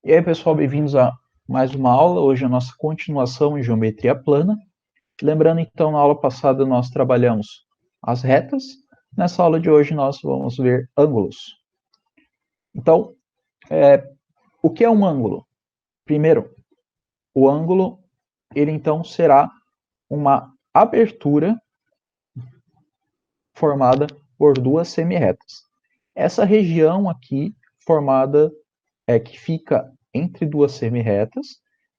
E aí, pessoal, bem-vindos a mais uma aula. Hoje a nossa continuação em geometria plana. Lembrando, então, na aula passada nós trabalhamos as retas. Nessa aula de hoje nós vamos ver ângulos. Então, o que é um ângulo? Primeiro, o ângulo, ele então será uma abertura formada por duas semirretas. Essa região aqui formada que fica entre duas semirretas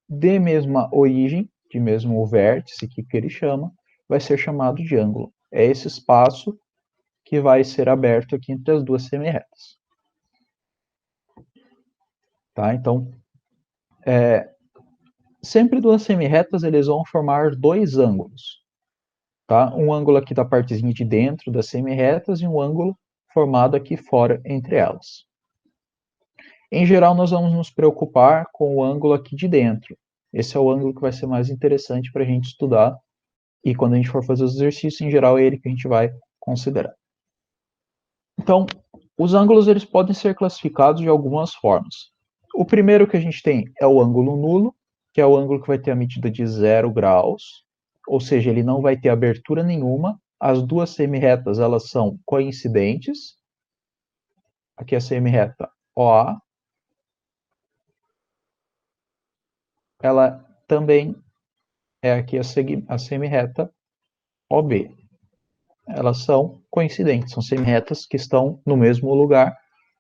de mesma origem, de mesmo vértice que ele chama, vai ser chamado de ângulo. É esse espaço que vai ser aberto aqui entre as duas semirretas. Tá? Então, sempre duas semirretas eles vão formar dois ângulos. Tá? Um ângulo aqui da partezinha de dentro das semirretas e um ângulo formado aqui fora entre elas. Em geral, nós vamos nos preocupar com o ângulo aqui de dentro. Esse é o ângulo que vai ser mais interessante para a gente estudar. E quando a gente for fazer os exercícios, em geral, é ele que a gente vai considerar. Então, os ângulos eles podem ser classificados de algumas formas. O primeiro que a gente tem é o ângulo nulo, que é o ângulo que vai ter a medida de 0 graus, ou seja, ele não vai ter abertura nenhuma. As duas semirretas elas são coincidentes. Aqui a semirreta OA. Ela também é aqui a semirreta OB. Elas são coincidentes, são semirretas que estão no mesmo lugar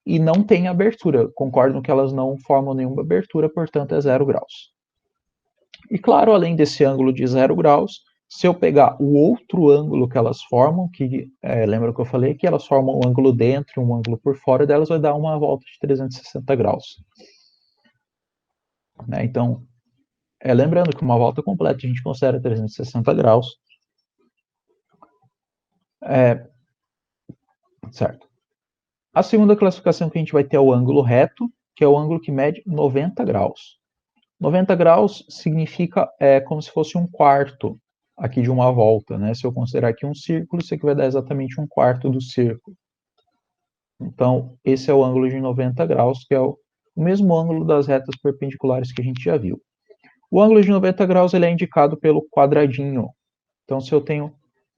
e não têm abertura. Concordam que elas não formam nenhuma abertura, portanto é 0 graus. E claro, além desse ângulo de 0 graus, se eu pegar o outro ângulo que elas formam, que lembra que eu falei que elas formam um ângulo dentro e um ângulo por fora delas, vai dar uma volta de 360 graus. Né? Então, lembrando que uma volta completa a gente considera 360 graus. Certo. A segunda classificação que a gente vai ter é o ângulo reto, que é o ângulo que mede 90 graus. 90 graus significa como se fosse um quarto aqui de uma volta, né? Se eu considerar aqui um círculo, isso aqui vai dar exatamente um quarto do círculo. Então, esse é o ângulo de 90 graus, que é o mesmo ângulo das retas perpendiculares que a gente já viu. O ângulo de 90 graus ele é indicado pelo quadradinho. Então, se eu tenho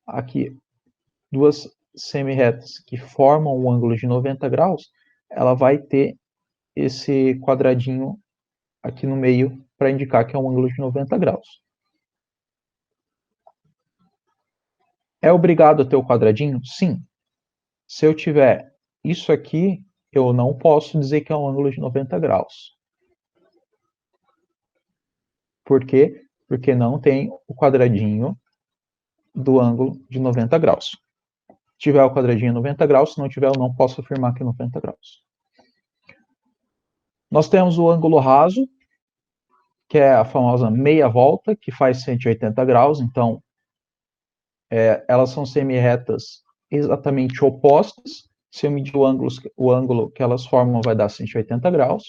aqui duas semirretas que formam um ângulo de 90 graus, ela vai ter esse quadradinho aqui no meio para indicar que é um ângulo de 90 graus. É obrigado a ter o quadradinho? Sim. Se eu tiver isso aqui, eu não posso dizer que é um ângulo de 90 graus. Por quê? Porque não tem o quadradinho do ângulo de 90 graus. Se tiver o quadradinho 90 graus, se não tiver, eu não posso afirmar que é 90 graus. Nós temos o ângulo raso, que é a famosa meia volta, que faz 180 graus. Então, elas são semirretas exatamente opostas. Se eu medir o ângulo que elas formam vai dar 180 graus.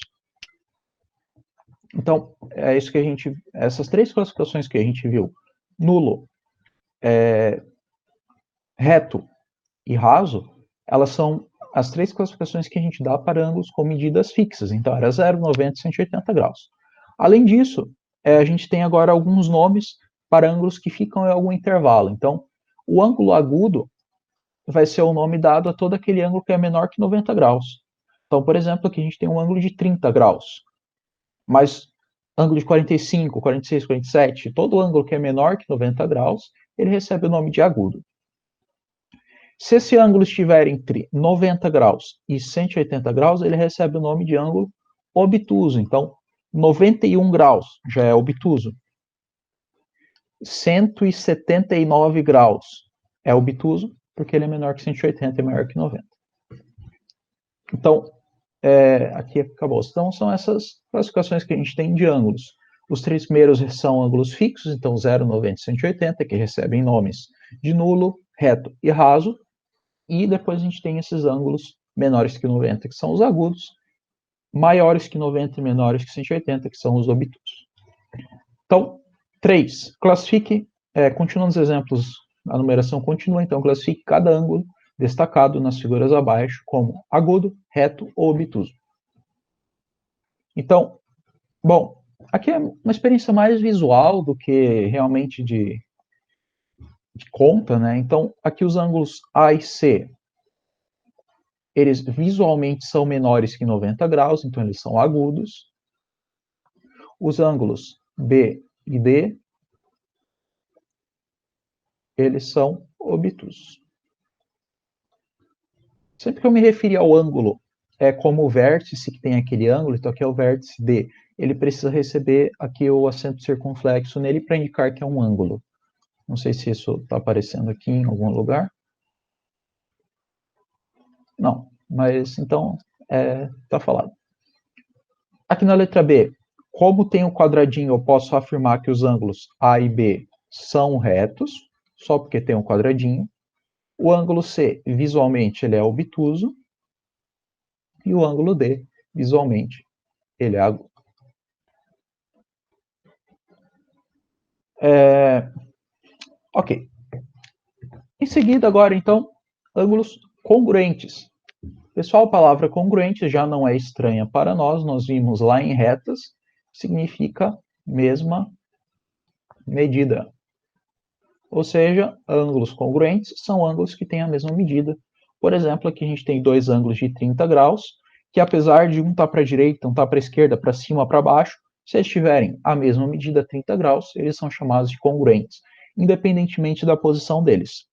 Então, é isso que a gente... Essas três classificações que a gente viu, nulo, reto e raso, elas são as três classificações que a gente dá para ângulos com medidas fixas. Então, era 0, 90 e 180 graus. Além disso, a gente tem agora alguns nomes para ângulos que ficam em algum intervalo. Então, o ângulo agudo vai ser o nome dado a todo aquele ângulo que é menor que 90 graus. Então, por exemplo, aqui a gente tem um ângulo de 30 graus. Mas ângulo de 45, 46, 47, todo ângulo que é menor que 90 graus, ele recebe o nome de agudo. Se esse ângulo estiver entre 90 graus e 180 graus, ele recebe o nome de ângulo obtuso. Então, 91 graus já é obtuso. 179 graus é obtuso, porque ele é menor que 180 e maior que 90. Então, aqui acabou. Então, são essas classificações que a gente tem de ângulos. Os três primeiros são ângulos fixos, então 0, 90 e 180, que recebem nomes de nulo, reto e raso. E depois a gente tem esses ângulos menores que 90, que são os agudos, maiores que 90 e menores que 180, que são os obtusos. Então, 3. Classifique, continuando os exemplos, a numeração continua, então classifique cada ângulo destacado nas figuras abaixo como agudo, reto ou obtuso. Então, Bom, aqui é uma experiência mais visual do que realmente de conta, né? Então, aqui os ângulos A e C, eles visualmente são menores que 90 graus, então eles são agudos. Os ângulos B e D, eles são obtusos. Sempre que eu me referir ao ângulo como o vértice que tem aquele ângulo, então aqui é o vértice D, ele precisa receber aqui o acento circunflexo nele para indicar que é um ângulo. Não sei se isso está aparecendo aqui em algum lugar. Não, mas então está falado. Aqui na letra B, como tem o quadradinho, eu posso afirmar que os ângulos A e B são retos, só porque tem um quadradinho. O ângulo C, visualmente, ele é obtuso. E o ângulo D, visualmente, ele é agudo. Ok. Em seguida, agora, então, ângulos congruentes. Pessoal, a palavra congruente já não é estranha para nós. Nós vimos lá em retas, significa mesma medida. Ou seja, ângulos congruentes são ângulos que têm a mesma medida. Por exemplo, aqui a gente tem dois ângulos de 30 graus, que apesar de um estar para a direita, um estar para a esquerda, para cima, para baixo, se eles tiverem a mesma medida, 30 graus, eles são chamados de congruentes, independentemente da posição deles.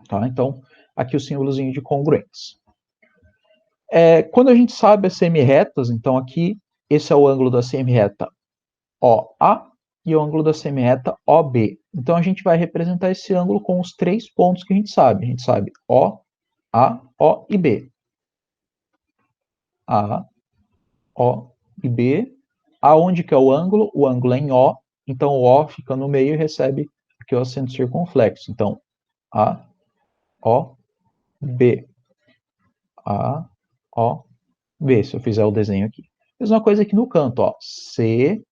Tá? Então, aqui o símbolozinho de congruentes. Quando a gente sabe as semi-retas, então aqui, esse é o ângulo da semi-reta OA, e o ângulo da semi-reta OB. Então, a gente vai representar esse ângulo com os três pontos que a gente sabe. A gente sabe O, A, O e B. A, O e B. Aonde que é o ângulo? O ângulo é em O. Então, o O fica no meio e recebe aqui o acento circunflexo. Então, A, O, B. A, O, B. Se eu fizer o desenho aqui. Mesma coisa aqui no canto, ó. C,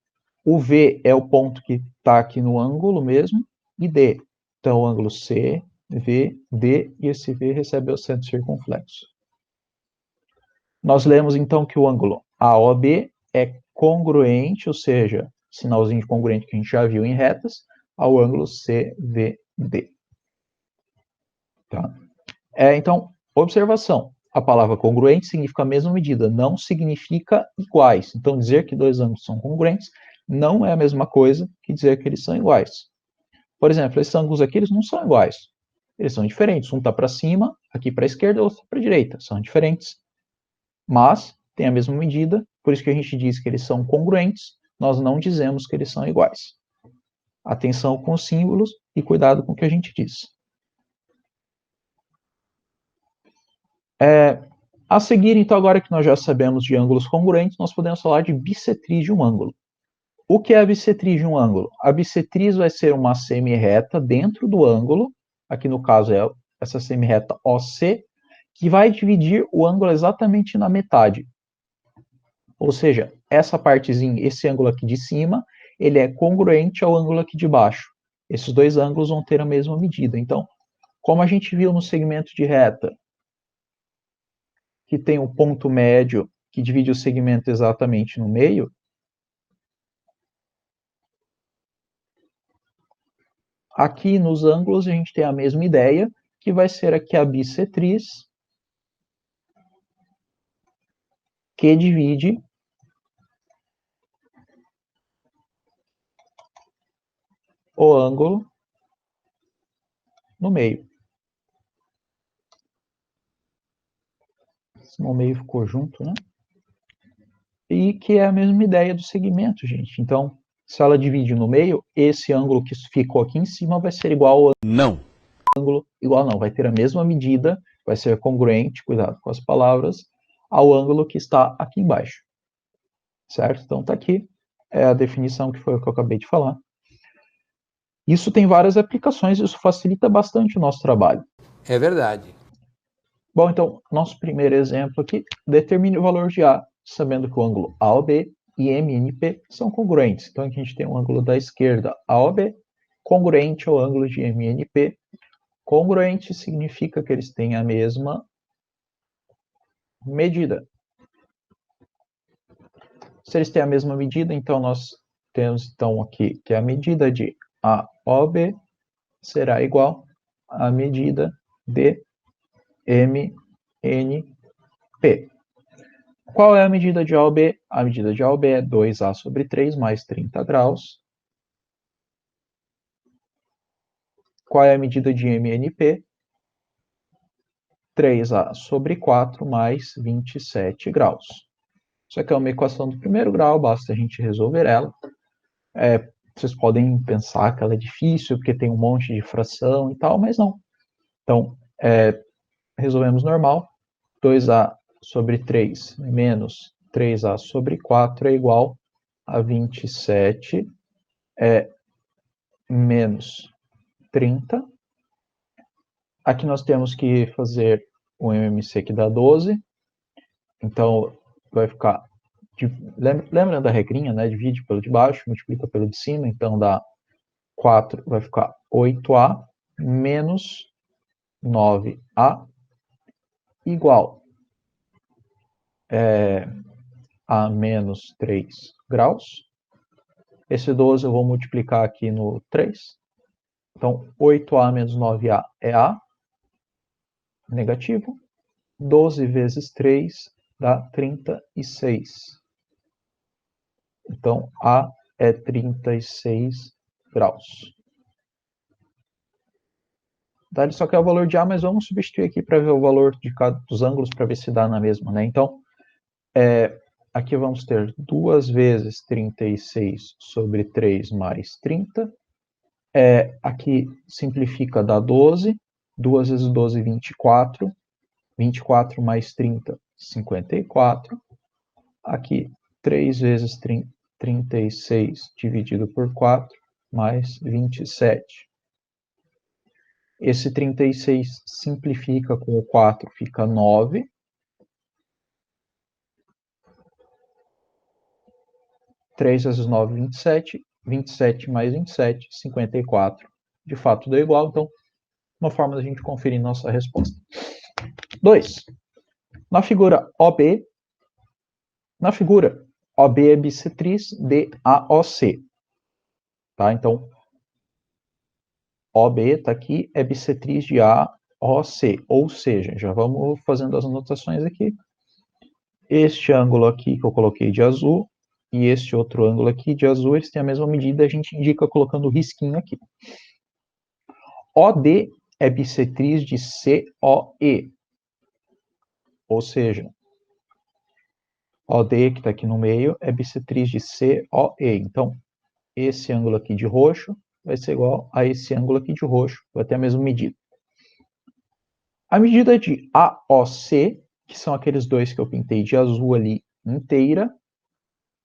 o V é o ponto que está aqui no ângulo mesmo, e D. Então, o ângulo C, V, D, e esse V recebe o acento circunflexo. Nós lemos, então, que o ângulo AOB é congruente, ou seja, sinalzinho de congruente que a gente já viu em retas, ao ângulo CVD. Tá? Então, observação. A palavra congruente significa a mesma medida, não significa iguais. Então, dizer que dois ângulos são congruentes não é a mesma coisa que dizer que eles são iguais. Por exemplo, esses ângulos aqui, eles não são iguais. Eles são diferentes. Um está para cima, aqui para a esquerda, outro para a direita. São diferentes. Mas têm a mesma medida, por isso que a gente diz que eles são congruentes, nós não dizemos que eles são iguais. Atenção com os símbolos e cuidado com o que a gente diz. A seguir, então, agora que nós já sabemos de ângulos congruentes, nós podemos falar de bissetriz de um ângulo. O que é a bissetriz de um ângulo? A bissetriz vai ser uma semi-reta dentro do ângulo, aqui no caso é essa semi-reta OC, que vai dividir o ângulo exatamente na metade. Ou seja, essa partezinha, esse ângulo aqui de cima, ele é congruente ao ângulo aqui de baixo. Esses dois ângulos vão ter a mesma medida. Então, como a gente viu no segmento de reta, que tem um ponto médio que divide o segmento exatamente no meio, aqui nos ângulos a gente tem a mesma ideia, que vai ser aqui a bissetriz, que divide o ângulo no meio. No meio ficou junto, né? E que é a mesma ideia do segmento, gente. Então, se ela divide no meio, esse ângulo que ficou aqui em cima vai ser igual ao ângulo, igual não, vai ter a mesma medida, vai ser congruente, cuidado com as palavras, ao ângulo que está aqui embaixo. Certo? Então tá aqui, é a definição que foi o que eu acabei de falar. Isso tem várias aplicações, isso facilita bastante o nosso trabalho. É verdade. Bom, então, nosso primeiro exemplo aqui, determine o valor de A, sabendo que o ângulo AOB e MNP são congruentes. Então, aqui a gente tem o ângulo da esquerda AOB, congruente ao ângulo de MNP. Congruente significa que eles têm a mesma medida. Se eles têm a mesma medida, então nós temos então aqui que a medida de AOB será igual à medida de MNP. Qual é a medida de AOB? A medida de AOB é 2A sobre 3 mais 30 graus. Qual é a medida de MNP? 3A sobre 4 mais 27 graus. Isso aqui é uma equação do primeiro grau, basta a gente resolver ela. Vocês podem pensar que ela é difícil, porque tem um monte de fração e tal, mas não. Então, resolvemos normal. 2A sobre 3 menos 3A sobre 4 é igual a 27 menos 30. Aqui nós temos que fazer o MMC que dá 12. Então, vai ficar... Lembra da regrinha, né? Divide pelo de baixo, multiplica pelo de cima. Então, dá 4, vai ficar 8A menos 9A igual a menos 3 graus. Esse 12 eu vou multiplicar aqui no 3. Então, 8A menos 9A é A, negativo. 12 vezes 3 dá 36. Então, A é 36 graus. Tá? Ele só quer o valor de A, mas vamos substituir aqui para ver o valor de cada dos ângulos, para ver se dá na mesma, né? Então, aqui vamos ter 2 vezes 36 sobre 3 mais 30. Aqui simplifica, dá 12. 2 vezes 12, 24. 24 mais 30, 54. Aqui, 3 vezes 36 dividido por 4, mais 27. Esse 36 simplifica com o 4, fica 9. 3 vezes 9, 27. 27 mais 27, 54. De fato, deu igual, então, uma forma da gente conferir nossa resposta. 2. Na figura OB, é bissetriz de AOC. Tá? Então, OB está aqui, é bissetriz de AOC. Ou seja, já vamos fazendo as anotações aqui. Este ângulo aqui que eu coloquei de azul e este outro ângulo aqui de azul, eles têm a mesma medida, a gente indica colocando o risquinho aqui. OD é bissetriz de COE. Ou seja, OD, que está aqui no meio, é bissetriz de COE. Então, esse ângulo aqui de roxo vai ser igual a esse ângulo aqui de roxo, vai ter a mesma medida. A medida de AOC, que são aqueles dois que eu pintei de azul ali inteira,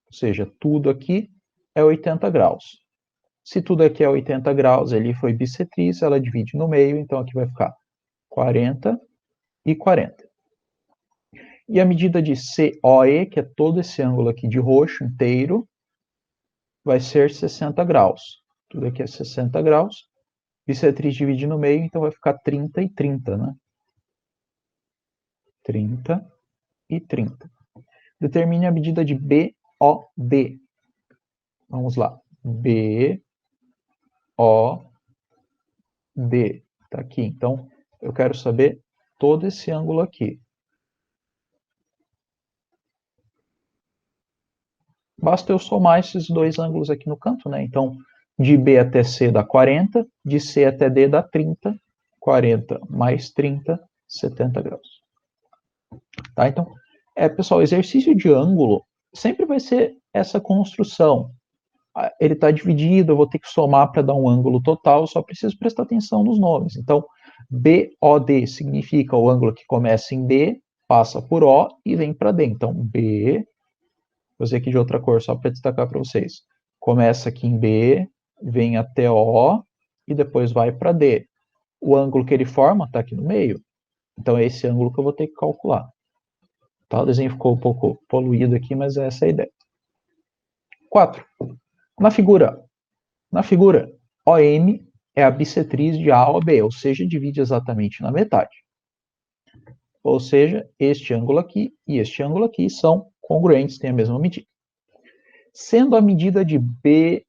ou seja, tudo aqui é 80 graus. Se tudo aqui é 80 graus, ali foi bissetriz, ela divide no meio, então aqui vai ficar 40 e 40. E a medida de COE, que é todo esse ângulo aqui de roxo inteiro, vai ser 60 graus. Tudo aqui é 60 graus. Bissetriz divide no meio, então vai ficar 30 e 30, né? 30 e 30. Determine a medida de BOD. Vamos lá. BOD. Está aqui. Então, eu quero saber todo esse ângulo aqui. Basta eu somar esses dois ângulos aqui no canto, né? Então, de B até C dá 40, de C até D dá 30. 40 mais 30, 70 graus. Tá? Então, pessoal, exercício de ângulo sempre vai ser essa construção. Ele está dividido, eu vou ter que somar para dar um ângulo total, só preciso prestar atenção nos nomes. Então, BOD significa o ângulo que começa em B, passa por O e vem para D. Então, B, vou fazer aqui de outra cor, só para destacar para vocês. Começa aqui em B, vem até O e depois vai para D. O ângulo que ele forma está aqui no meio. Então, é esse ângulo que eu vou ter que calcular. Tá? O desenho ficou um pouco poluído aqui, mas essa é a ideia. 4. Na figura, OM é a bissetriz de AOB, ou seja, divide exatamente na metade. Ou seja, este ângulo aqui e este ângulo aqui são congruentes, têm a mesma medida. sendo a medida de BOM.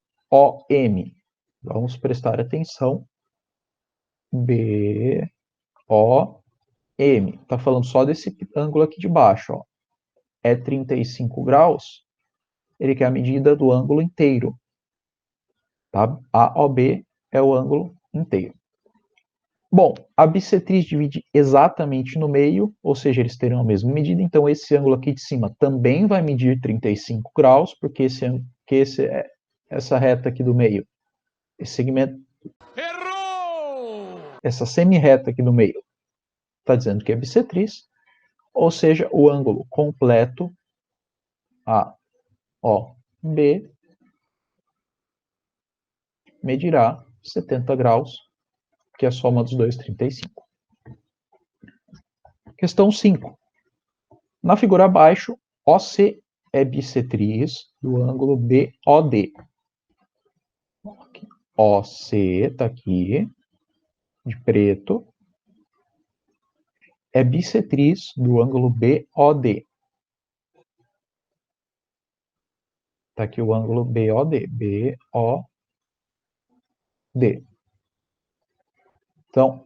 Vamos prestar atenção. BOM. Está falando só desse ângulo aqui de baixo. Ó. É 35 graus. Ele quer a medida do ângulo inteiro. Tá? AOB é o ângulo inteiro. Bom, a bissetriz divide exatamente no meio, ou seja, eles terão a mesma medida, então esse ângulo aqui de cima também vai medir 35 graus, porque essa reta aqui do meio, esse segmento, essa semi-reta aqui do meio, está dizendo que é bissetriz, ou seja, o ângulo completo AOB medirá 70 graus, que é a soma dos dois, 35. Questão 5. Na figura abaixo, OC é bissetriz do ângulo BOD. OC está aqui, de preto, é bissetriz do ângulo BOD. Está aqui o ângulo BOD. BOD. Então,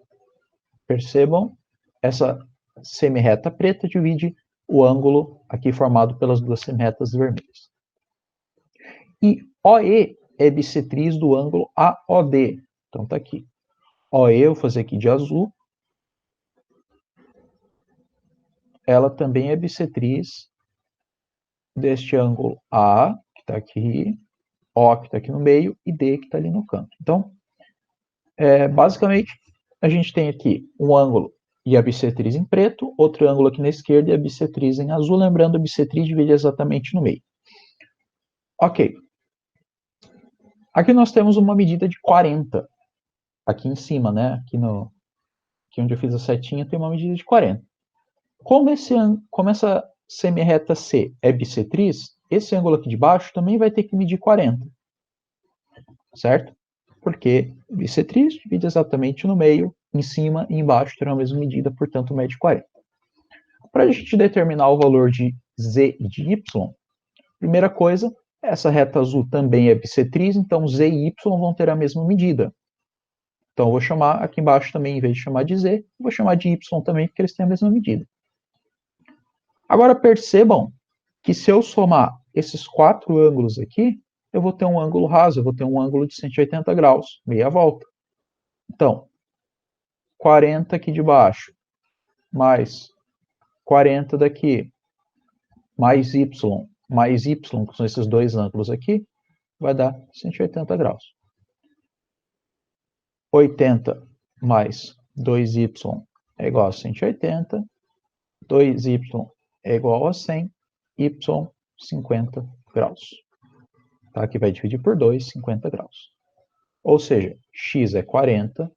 percebam, essa semirreta preta divide o ângulo aqui formado pelas duas semirretas vermelhas. E OE é bissetriz do ângulo AOD. Então, está aqui. OE, eu vou fazer aqui de azul. Ela também é bissetriz deste ângulo A, que está aqui, O, que está aqui no meio, e D, que está ali no canto. Então, basicamente, a gente tem aqui um ângulo e a bissetriz em preto, outro ângulo aqui na esquerda e a bissetriz em azul. Lembrando, a bissetriz divide exatamente no meio. Ok. Aqui nós temos uma medida de 40. Aqui em cima, né? Aqui onde eu fiz a setinha tem uma medida de 40. Como essa semirreta C é bissetriz, esse ângulo aqui de baixo também vai ter que medir 40. Certo? Porque bissetriz divide exatamente no meio, em cima e embaixo terão a mesma medida, portanto mede 40. Para a gente determinar o valor de Z e de Y, primeira coisa, essa reta azul também é bissetriz, então Z e Y vão ter a mesma medida. Então eu vou chamar aqui embaixo também, em vez de chamar de Z, vou chamar de Y também, porque eles têm a mesma medida. Agora percebam que se eu somar esses 4 ângulos aqui, eu vou ter um ângulo raso, eu vou ter um ângulo de 180 graus, meia volta. Então, 40 aqui de baixo, mais 40 daqui, mais Y, que são esses dois ângulos aqui, vai dar 180 graus. 80 mais 2Y é igual a 180, 2Y é igual a 100, Y 50 graus. Tá? Aqui vai dividir por 2, 50 graus. Ou seja, X é 40,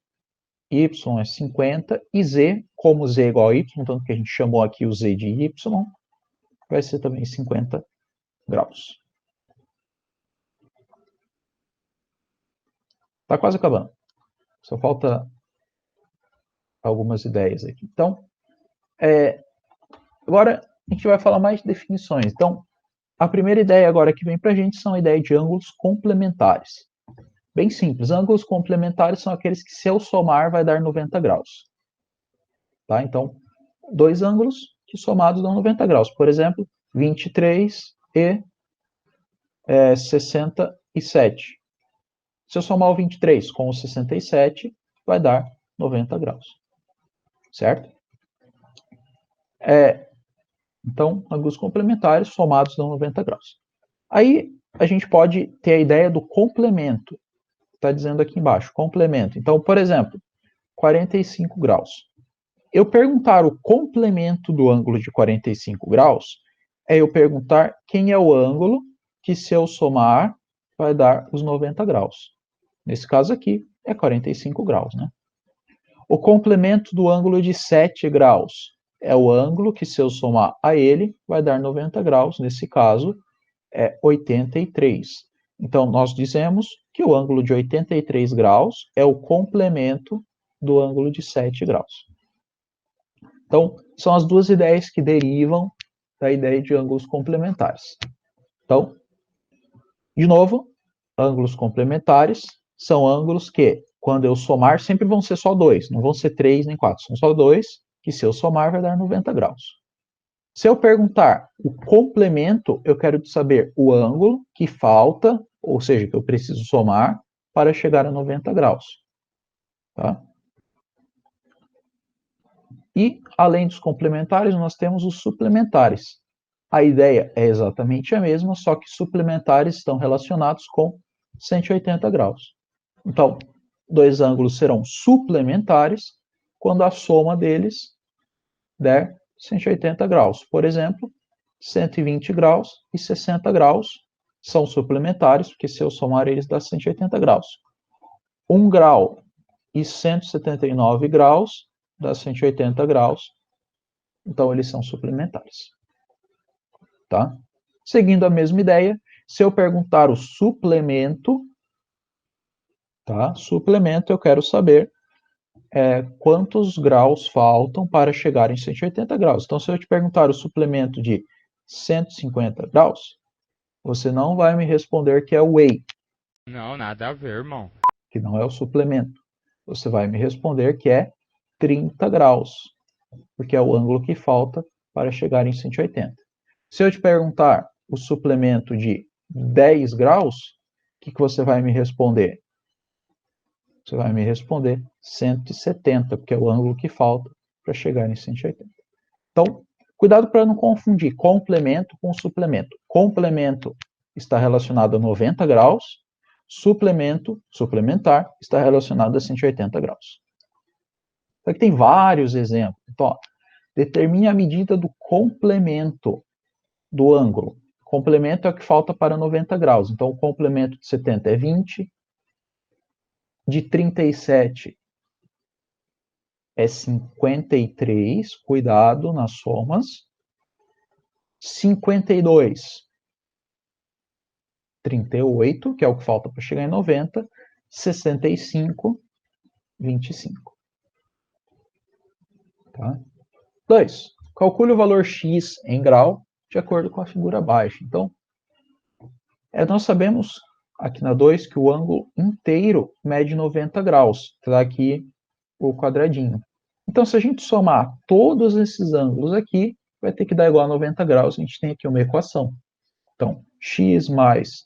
Y é 50 e Z, como Z é igual a Y, tanto que a gente chamou aqui o Z de Y, vai ser também 50 graus. Tá quase acabando. Só falta algumas ideias aqui. Então, agora a gente vai falar mais de definições. Então, a primeira ideia agora que vem para a gente são a ideia de ângulos complementares. Bem simples, ângulos complementares são aqueles que, se eu somar, vai dar 90 graus. Tá? Então, dois ângulos que somados dão 90 graus. Por exemplo, 23 e 67. Se eu somar o 23 com o 67, vai dar 90 graus. Certo? Então, ângulos complementares somados dão 90 graus. Aí, a gente pode ter a ideia do complemento. Está dizendo aqui embaixo, complemento. Então, por exemplo, 45 graus. Eu perguntar o complemento do ângulo de 45 graus é eu perguntar quem é o ângulo que, se eu somar, vai dar os 90 graus. Nesse caso aqui, é 45 graus, né? O complemento do ângulo de 7 graus é o ângulo que, se eu somar a ele, vai dar 90 graus. Nesse caso, é 83. Então, nós dizemos que o ângulo de 83 graus é o complemento do ângulo de 7 graus. Então, são as duas ideias que derivam da ideia de ângulos complementares. Então, De novo, ângulos complementares são ângulos que, quando eu somar, sempre vão ser só 2, não vão ser 3 nem 4, são só 2, que se eu somar vai dar 90 graus. Se eu perguntar o complemento, eu quero saber o ângulo que falta, ou seja, que eu preciso somar para chegar a 90 graus. Tá? E, além dos complementares, nós temos os suplementares. A ideia é exatamente a mesma, só que suplementares estão relacionados com 180 graus. Então, dois ângulos serão suplementares quando a soma deles der 180 graus. Por exemplo, 120 graus e 60 graus são suplementares, porque se eu somar eles dá 180 graus. 1 grau e 179 graus dá 180 graus, então eles são suplementares. Tá? Seguindo a mesma ideia, se eu perguntar o suplemento, tá? Suplemento, eu quero saber quantos graus faltam para chegar em 180 graus. Então, se eu te perguntar o suplemento de 150 graus, você não vai me responder que é o whey. Não, nada a ver, irmão. Que não é o suplemento. Você vai me responder que é 30 graus, porque é o ângulo que falta para chegar em 180. Se eu te perguntar o suplemento de 10 graus, o que você vai me responder? Você vai me responder 170, porque é o ângulo que falta para chegar em 180. Então, cuidado para não confundir complemento com suplemento. Complemento está relacionado a 90 graus, suplementar, está relacionado a 180 graus. Então, aqui tem vários exemplos. Então, ó, determine a medida do complemento do ângulo. Complemento é o que falta para 90 graus. Então, o complemento de 70 é 20, de 37 é 53, cuidado nas somas. 52, 38, que é o que falta para chegar em 90. 65, 25. Tá? 2. Calcule o valor x em grau de acordo com a figura abaixo. Então, nós sabemos aqui na 2 que o ângulo inteiro mede 90 graus. Está aqui o quadradinho. Então, se a gente somar todos esses ângulos aqui, vai ter que dar igual a 90 graus. A gente tem aqui uma equação. Então, x mais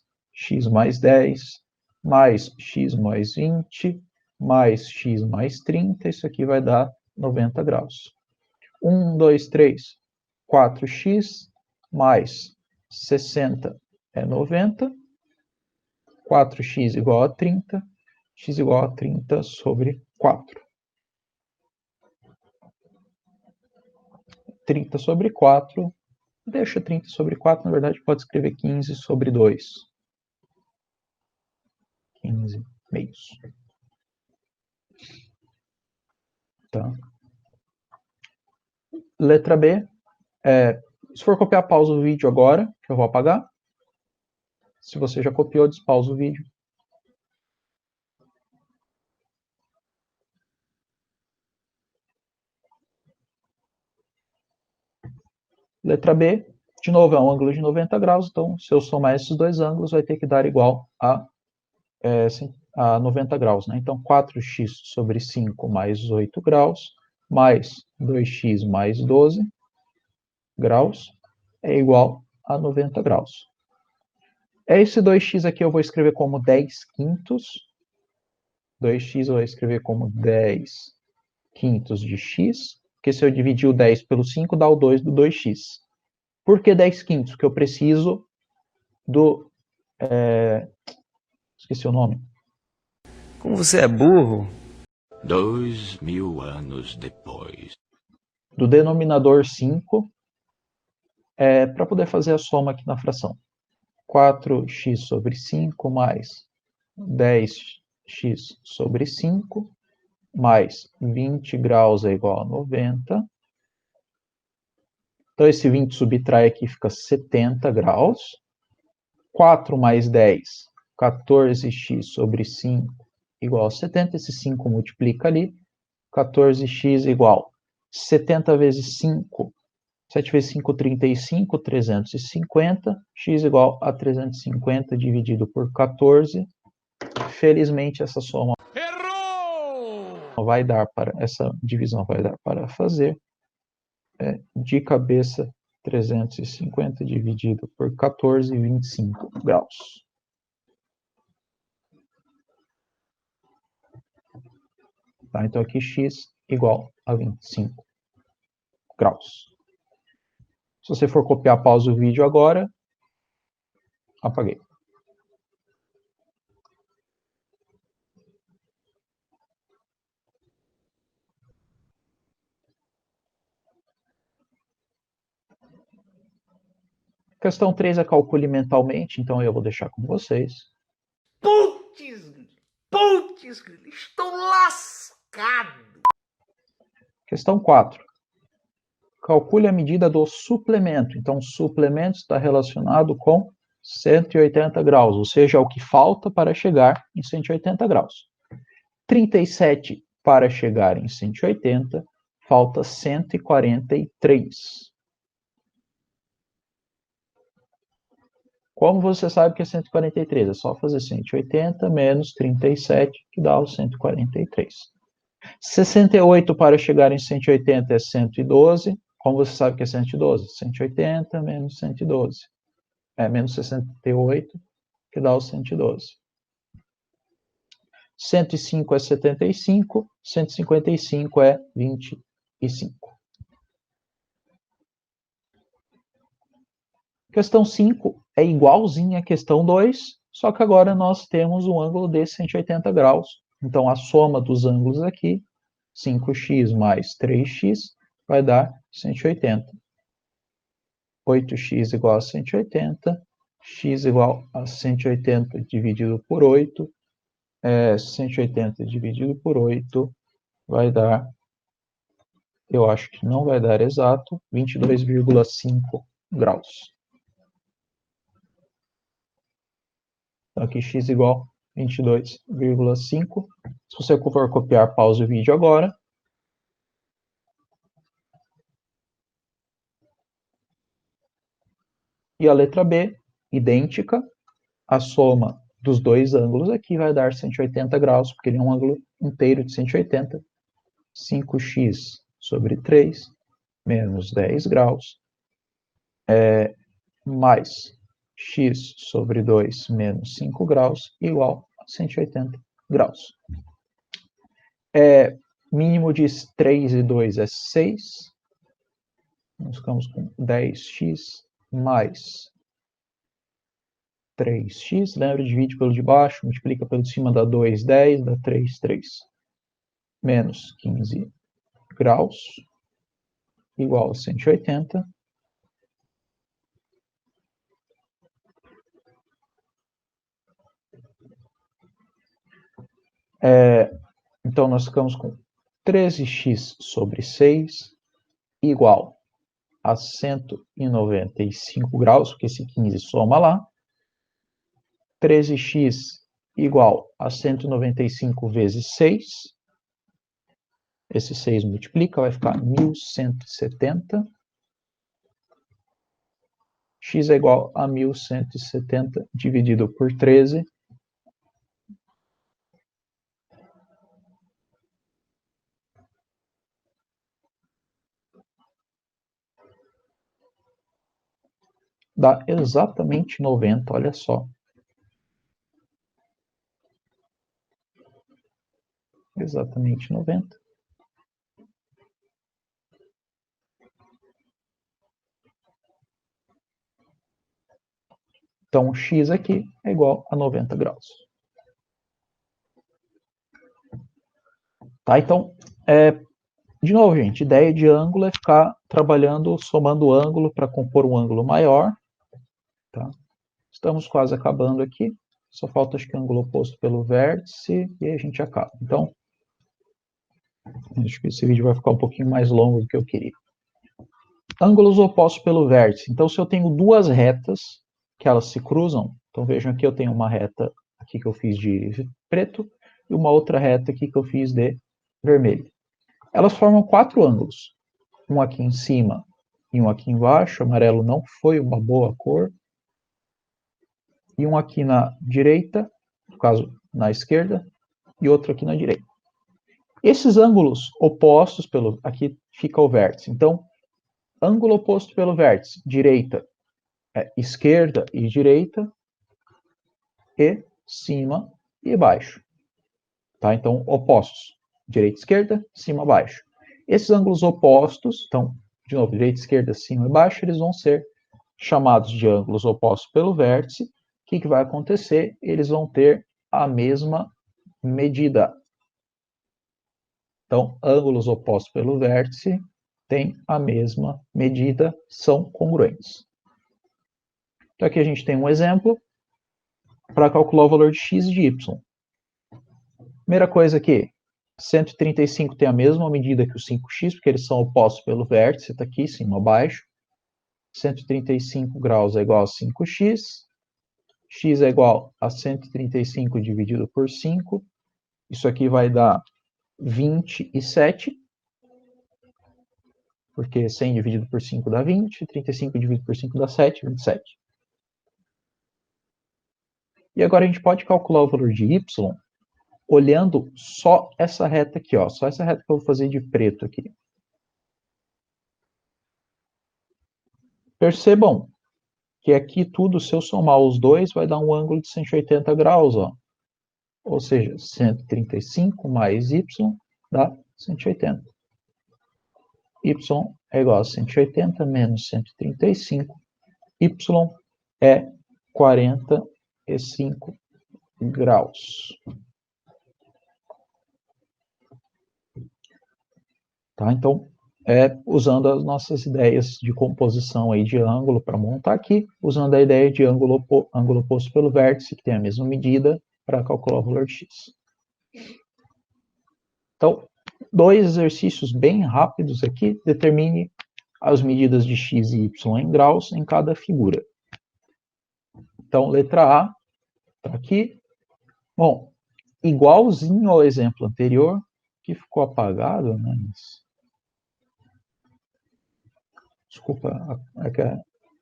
10, mais x mais 20, mais x mais 30, isso aqui vai dar 90 graus. 1, 2, 3, 4x mais 60 é 90, 4x igual a 30, x igual a 30 sobre 4. 30 sobre 4, deixa 30 sobre 4, na verdade pode escrever 15 sobre 2. 15 meios. Tá? Letra B, se for copiar, pausa o vídeo agora, que eu vou apagar. Se você já copiou, despausa o vídeo. Letra B, de novo, é um ângulo de 90 graus, então se eu somar esses dois ângulos, vai ter que dar igual a 90 graus. Né? Então, 4x sobre 5 mais 8 graus, mais 2x mais 12 graus, é igual a 90 graus. Esse 2x aqui eu vou escrever como 10 quintos. 2x eu vou escrever como 10 quintos de x, porque se eu dividir o 10 pelo 5, dá o 2 do 2x. Por que 10 quintos? Porque eu preciso do... esqueci o nome. Como você é burro? 2000 anos depois. Do denominador 5, para poder fazer a soma aqui na fração. 4x sobre 5 mais 10x sobre 5 mais 20 graus é igual a 90. Então, esse 20 subtrai aqui, fica 70 graus. 4 mais 10, 14x sobre 5 igual a 70. Esse 5 multiplica ali. 14x igual 70 vezes 5, 7 vezes 5, 35, 350. X igual a 350 dividido por 14. Felizmente, essa soma vai dar para, essa divisão vai dar para fazer. De cabeça, 350 dividido por 14, 25 graus. Tá, então aqui x igual a 25 graus. Se você for copiar, pausa o vídeo agora. Apaguei. Questão 3 é calcule mentalmente, então eu vou deixar com vocês. Putz, estou lascado. Questão 4. Calcule a medida do suplemento. Então, o suplemento está relacionado com 180 graus, ou seja, o que falta para chegar em 180 graus. 37 para chegar em 180, falta 143. Como você sabe que é 143? É só fazer 180 menos 37, que dá os 143. 68 para chegar em 180 é 112. Como você sabe que é 112? 180 menos 112. Menos 68, que dá os 112. 105 é 75, 155 é 25. Questão 5 é igualzinha à questão 2, só que agora nós temos um ângulo de 180 graus. Então, a soma dos ângulos aqui, 5x mais 3x, vai dar 180. 8x igual a 180, x igual a 180 dividido por 8, 180 dividido por 8 vai dar, eu acho que não vai dar exato, 22,5 graus. Então, aqui x igual a 22,5. Se você for copiar, pause o vídeo agora. E a letra B, idêntica. A soma dos dois ângulos aqui vai dar 180 graus, porque ele é um ângulo inteiro de 180. 5x sobre 3, menos 10 graus, mais x sobre 2 menos 5 graus, igual a 180 graus. Mínimo de 3 e 2 é 6. Nós ficamos com 10x mais 3x. Lembra, divide pelo de baixo, multiplica pelo de cima, dá 2, 10, dá 3, 3. Menos 15 graus, igual a 180. Então, nós ficamos com 13x sobre 6, igual a 195 graus, porque esse 15 soma lá. 13x igual a 195 vezes 6. Esse 6 multiplica, vai ficar 1170. X é igual a 1170 dividido por 13. Dá exatamente 90, olha só. Exatamente 90. Então, o x aqui é igual a 90 graus. Tá? Então, de novo, gente, ideia de ângulo é ficar trabalhando, somando ângulo para compor um ângulo maior. Tá? Estamos quase acabando aqui. Só falta, acho que, ângulo oposto pelo vértice e aí a gente acaba. Então, acho que esse vídeo vai ficar um pouquinho mais longo do que eu queria. Ângulos opostos pelo vértice. Então, se eu tenho duas retas que elas se cruzam, então vejam aqui eu tenho uma reta aqui que eu fiz de preto e uma outra reta aqui que eu fiz de vermelho. Elas formam 4 ângulos. Um aqui em cima e um aqui embaixo. Amarelo não foi uma boa cor. E um aqui na direita, no caso na esquerda, e outro aqui na direita. Esses ângulos opostos, aqui fica o vértice. Então, ângulo oposto pelo vértice, direita, esquerda e direita, e cima e baixo. Tá? Então, opostos, direita, esquerda, cima, baixo. Esses ângulos opostos, então, de novo, direita, esquerda, cima e baixo, eles vão ser chamados de ângulos opostos pelo vértice. O que vai acontecer? Eles vão ter a mesma medida. Então, ângulos opostos pelo vértice têm a mesma medida, são congruentes. Então, aqui a gente tem um exemplo para calcular o valor de x e de y. Primeira coisa aqui, 135 tem a mesma medida que o 5x, porque eles são opostos pelo vértice, está aqui, cima, baixo. 135 graus é igual a 5x. X é igual a 135 dividido por 5. Isso aqui vai dar 27, porque 100 dividido por 5 dá 20, 35 dividido por 5 dá 7, 27. E agora a gente pode calcular o valor de y olhando só essa reta aqui, ó, só essa reta que eu vou fazer de preto aqui. Percebam que aqui tudo, se eu somar os dois, vai dar um ângulo de 180 graus, ó. Ou seja, 135 mais y dá 180. Y é igual a 180 menos 135. Y é 45 graus. Tá? Então, usando as nossas ideias de composição aí de ângulo para montar aqui, usando a ideia de ângulo oposto pelo vértice, que tem a mesma medida, para calcular o valor de x. Então, 2 exercícios bem rápidos aqui. Determine as medidas de x e y em graus em cada figura. Então, letra A, está aqui. Bom, igualzinho ao exemplo anterior, que ficou apagado, né? Desculpa,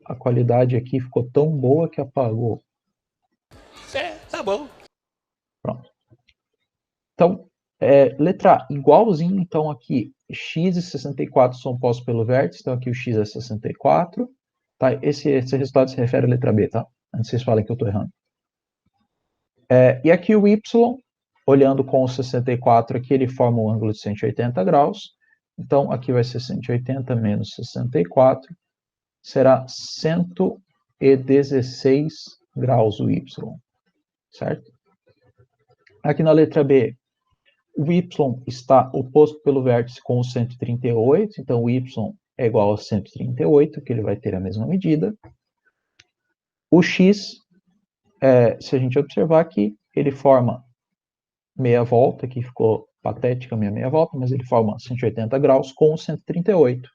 a qualidade aqui ficou tão boa que apagou. Tá bom. Pronto. Então, letra A, igualzinho, então aqui, x e 64 são opostos pelo vértice, então aqui o x é 64. Tá? Esse resultado se refere à letra B, tá? Antes vocês falem que eu estou errando. E aqui o y, olhando com o 64 aqui, ele forma um ângulo de 180 graus. Então, aqui vai ser 180 menos 64, será 116 graus o y, certo? Aqui na letra B, o y está oposto pelo vértice com o 138, então o y é igual a 138, que ele vai ter a mesma medida. O x, se a gente observar aqui, ele forma meia volta, aqui ficou patética a minha meia volta, mas ele forma 180 graus com 138.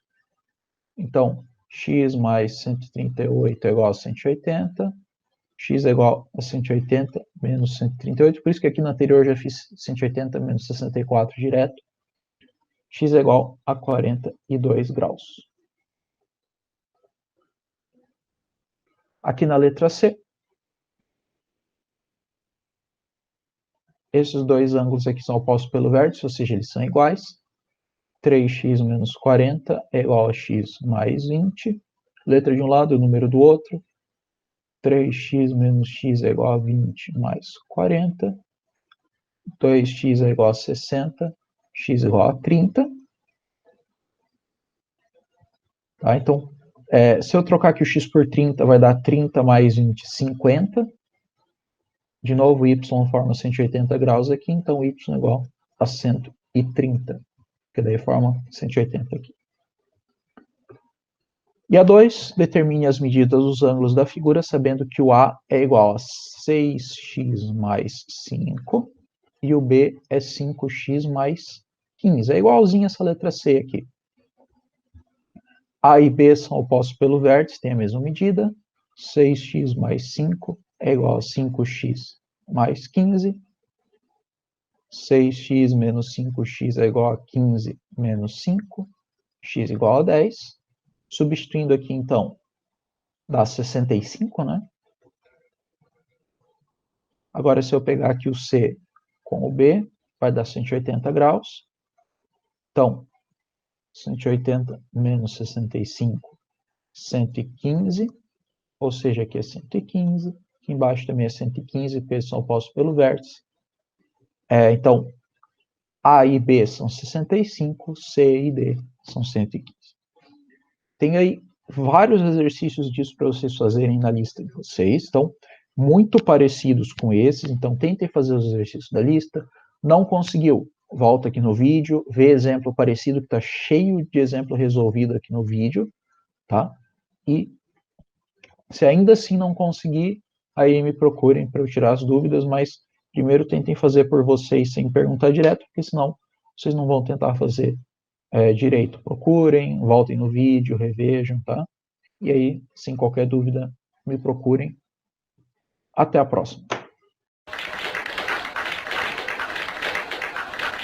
Então, x mais 138 é igual a 180, x é igual a 180 menos 138, por isso que aqui no anterior eu já fiz 180 menos 64 direto. X é igual a 42 graus. Aqui na letra C, esses dois ângulos aqui são opostos pelo vértice, ou seja, eles são iguais. 3x menos 40 é igual a x mais 20. Letra de um lado e o número do outro. 3x menos x é igual a 20 mais 40. 2x é igual a 60. X é igual a 30. Tá? Então, se eu trocar aqui o x por 30, vai dar 30 mais 20, 50. De novo, y forma 180 graus aqui, então y é igual a 130, que daí forma 180 aqui. E a 2, determine as medidas dos ângulos da figura, sabendo que o A é igual a 6x mais 5 e o B é 5x mais 15. É igualzinho essa letra C aqui. A e B são opostos pelo vértice, tem a mesma medida. 6x mais 5 é igual a 5x mais 15. 6x menos 5x é igual a 15 menos 5. X igual a 10. Substituindo aqui, então, dá 65, né? Agora, se eu pegar aqui o C com o B, vai dar 180 graus. Então, 180 menos 65, 115. Ou seja, aqui é 115. Aqui embaixo também é 115, porque eles são opostos pelo vértice. Então, A e B são 65, C e D são 115. Tem aí vários exercícios disso para vocês fazerem na lista de vocês. Estão muito parecidos com esses, então tentem fazer os exercícios da lista. Não conseguiu? Volta aqui no vídeo, vê exemplo parecido, que está cheio de exemplo resolvido aqui no vídeo, tá? E se ainda assim não conseguir, aí me procurem para eu tirar as dúvidas, mas primeiro tentem fazer por vocês sem perguntar direto, porque senão vocês não vão tentar fazer direito. Procurem, voltem no vídeo, revejam, tá? E aí, sem qualquer dúvida, me procurem. Até a próxima.